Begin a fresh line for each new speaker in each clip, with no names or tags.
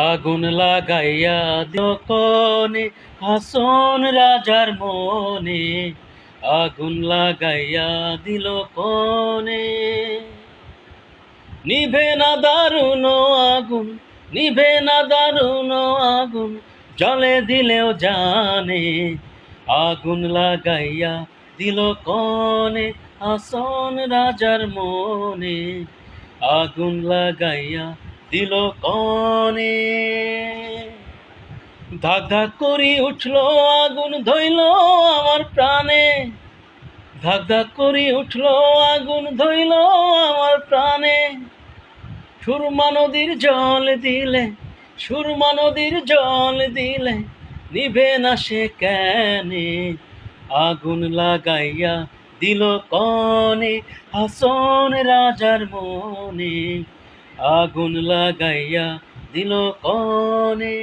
আগুন লাগাইয়া দিল কনে হাসন রাজার মনে, আগুন লাগাইয়া দিল কনে। নিভে না দারুণ আগুন, নিভে না দারুণ আগুন, জলে দিলেও জানে। আগুন লাগাইয়া দিল কনে হাসন রাজার মনে, আগুন লাগাইয়া দিল কনে। ধাক ধাক করি উঠলো আগুন ধইল আমার প্রাণে, ধাক ধাক করি উঠলো আগুন ধইল আমার প্রাণে। সুরমা নদীর জল দিলে, সুরমা নদীর জল দিলে, নিভে না সে কেনে। আগুন লাগাইয়া দিল কনে হাসন রাজার মনে, আগুন লাগাইয়া দিল কনে।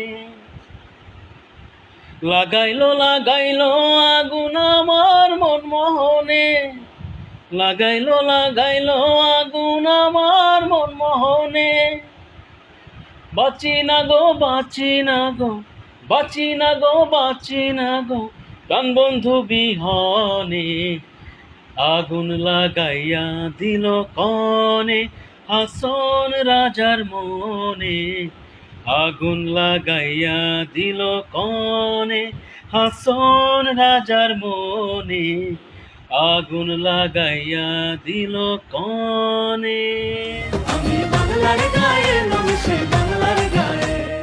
লাগাইলো লাগাইলো আগুন আমার মন মোহনে, লাগাইলো লাগাইলো আগুন আমার মন মোহনে। বাঁচি না গো বাঁচি না গো, বাঁচি না গো বাঁচি না গো, প্রাণ বন্ধু বিহনে। আগুন লাগাইয়া দিল কনে হাসন রাজার মনে, আগুন লাগাইয়া দিল কনে হাসন রাজার মনে, আগুন লাগাইয়া দিল কনে।
আমি বাংলার গায়ের